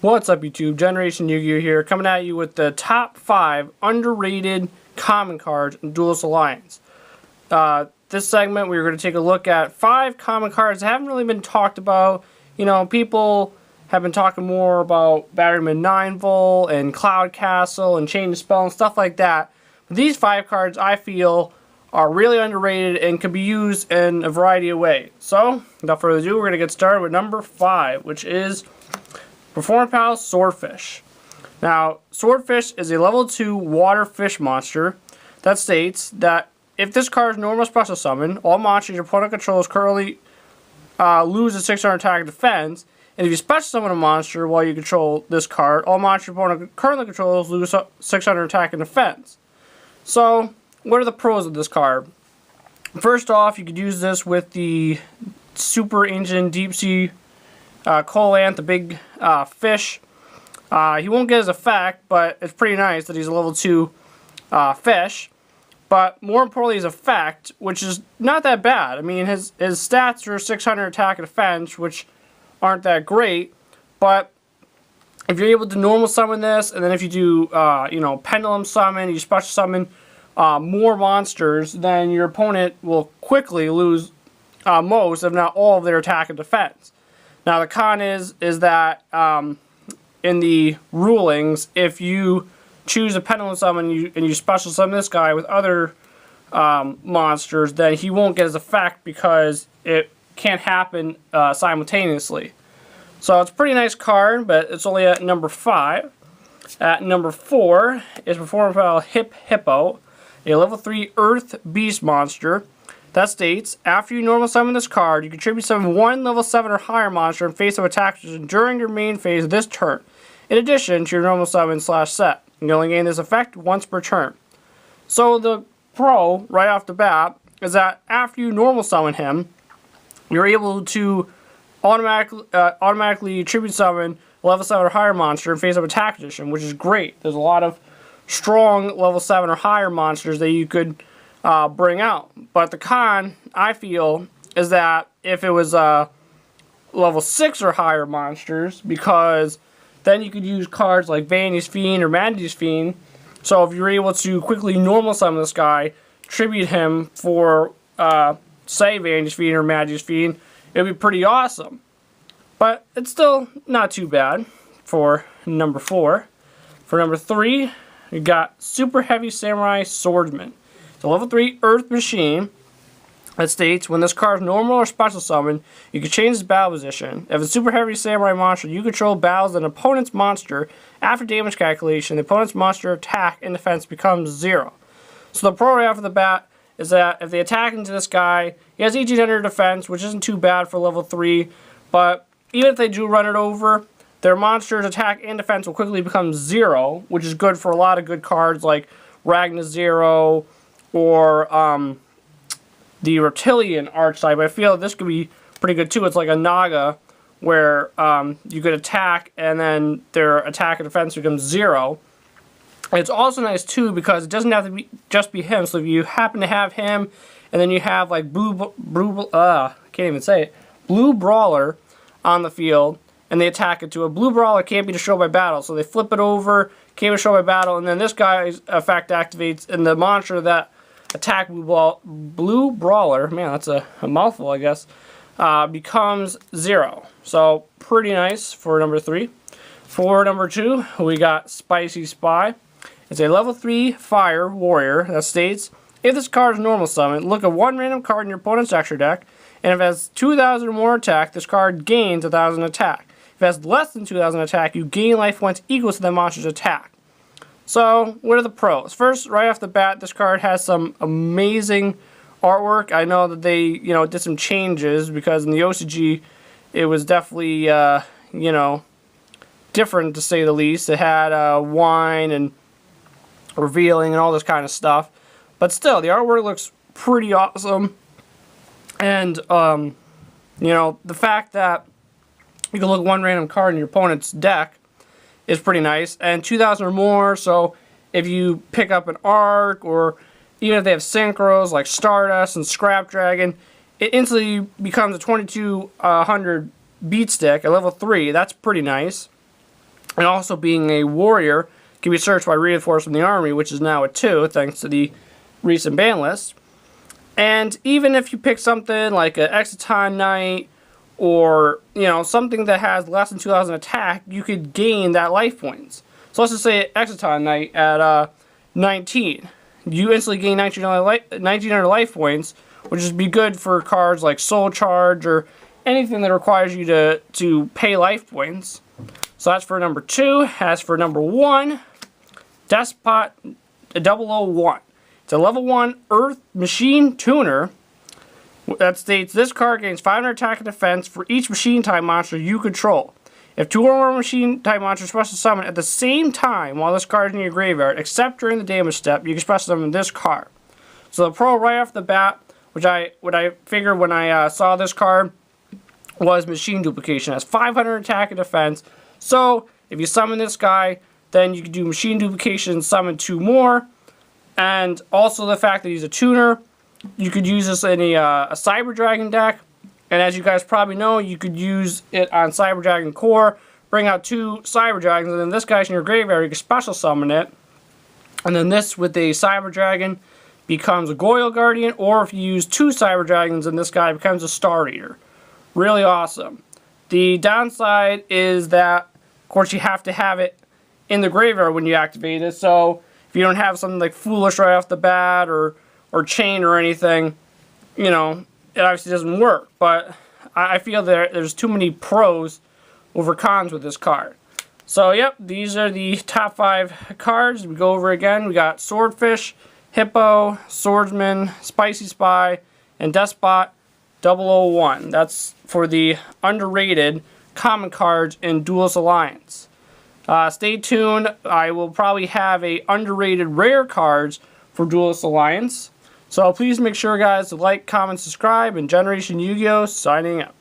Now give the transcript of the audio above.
What's up, YouTube? Generation Yu-Gi-Oh here, coming at you with the top 5 underrated common cards in Duelist Alliance. This segment, we're going to take a look at 5 common cards that haven't really been talked about. You know, people have been talking more about Batteryman 9-Volt and Cloud Castle and Chain of Spell and stuff like that. But these 5 cards, I feel, are really underrated and can be used in a variety of ways. So, without further ado, we're going to get started with number 5, which is Performance Pal Swordfish. Now, Swordfish is a level 2 water fish monster that states that if this card is normal special summon, all monsters your opponent controls currently lose a 600 attack and defense. And if you special summon a monster while you control this card, all monsters your opponent currently controls lose 600 attack and defense. So, what are the pros of this card? First off, you could use this with the Super Engine Deep Sea Colant, the big fish. He won't get his effect, but it's pretty nice that he's a level 2 fish. But more importantly, his effect, which is not that bad. I mean, his stats are 600 attack and defense, which aren't that great. But if you're able to normal summon this, and then if you do, you know, pendulum summon, you special summon more monsters, then your opponent will quickly lose most, if not all, of their attack and defense. Now the con is that in the rulings, if you choose a pendulum summon and you special summon this guy with other monsters, then he won't get his effect because it can't happen simultaneously. So it's a pretty nice card, but it's only at number 5. At number 4 is Performance Pal Hippo, a level 3 Earth Beast monster. That states, after you normal summon this card, you contribute summon 1 level 7 or higher monster in face-up attack position during your main phase of this turn, in addition to your normal summon / set. You can only gain this effect once per turn. So the pro, right off the bat, is that after you normal summon him, you're able to automatically tribute summon a level 7 or higher monster in face-up attack position, which is great. There's a lot of strong level 7 or higher monsters that you could bring out. But the con, I feel, is that if it was level 6 or higher monsters, because then you could use cards like Vanity's Fiend or Manatee's Fiend. So if you're able to quickly normal summon this guy, tribute him for, say, Vanity's Fiend or Manatee's Fiend, it would be pretty awesome. But it's still not too bad for number 4. For number 3, we got Super Heavy Samurai Swordsman. It's a level 3 Earth Machine that states, when this card is normal or special summon, you can change its battle position. If a Super Heavy Samurai monster you control battles an opponent's monster, after damage calculation, the opponent's monster attack and defense becomes 0. So the pro right off the bat is that if they attack into this guy, he has 1800 defense, which isn't too bad for level 3, but even if they do run it over, their monster's attack and defense will quickly become 0, which is good for a lot of good cards like Ragna Zero or the Reptilian archetype. I feel this could be pretty good too. It's like a Naga where you could attack and then their attack and defense becomes 0. And it's also nice too because it doesn't have to be just be him. So if you happen to have him and then you have like Blue Brawler on the field and they attack it to a Blue Brawler can't be destroyed by battle. So they flip it over, can't be destroyed by battle, and then this guy's effect activates and the monster that attack Blue Brawler, man, that's a mouthful, I guess, becomes 0. So pretty nice for number 3. For number 2, we got Spicy Spy. It's a level 3 Fire Warrior that states, if this card is normal summon, look at 1 random card in your opponent's extra deck, and if it has 2,000 or more attack, this card gains 1,000 attack. If it has less than 2,000 attack, you gain life points equal to the monster's attack. So, what are the pros? First, right off the bat, this card has some amazing artwork. I know that they, you know, did some changes because in the OCG, it was definitely, you know, different to say the least. It had wine and revealing and all this kind of stuff. But still, the artwork looks pretty awesome. And, you know, the fact that you can look at 1 random card in your opponent's deck is pretty nice, and 2,000 or more, so if you pick up an Arc, or even if they have synchros like Stardust and Scrap Dragon, it instantly becomes a 2200 beat stick at level 3. That's pretty nice. and also being a warrior, can be searched by reinforced from the army, which is now a 2 thanks to the recent ban list. And even if you pick something like an Exciton Knight, or something that has less than 2,000 attack, you could gain that life points. So let's just say Exciton Knight at 19. You instantly gain 1900 life points, which would be good for cards like Soul Charge or anything that requires you to pay life points. So that's for number 2. As for number 1, Despot 001. It's a level 1 Earth Machine Tuner that states this card gains 500 attack and defense for each machine type monster you control. If 2 or more machine type monsters special summon at the same time while this card is in your graveyard, except during the damage step, you can special summon this card. So the pro right off the bat, what I figured when I saw this card, was machine duplication. It has 500 attack and defense. So if you summon this guy, then you can do machine duplication and summon 2 more. And also the fact that he's a tuner, you could use this in a Cyber Dragon deck. And as you guys probably know, you could use it on Cyber Dragon Core, bring out 2 Cyber Dragons, and then this guy's in your graveyard, you can special summon it. And then this with a Cyber Dragon becomes a Goyle Guardian, or if you use 2 Cyber Dragons, then this guy becomes a Star Eater. Really awesome. The downside is that, of course, you have to have it in the graveyard when you activate it. So if you don't have something like Foolish right off the bat, or Chain or anything, it obviously doesn't work. But I feel there's too many pros over cons with this card. So yep, these are the top 5 cards. We go over again. We got Swordfish, Hippo, Swordsman, Spicy Spy, and Despot 001. That's for the underrated common cards in Duelist Alliance. Stay tuned. I will probably have a underrated rare cards for Duelist Alliance. So please make sure, guys, to like, comment, subscribe, and Generation Yu-Gi-Oh! Signing out.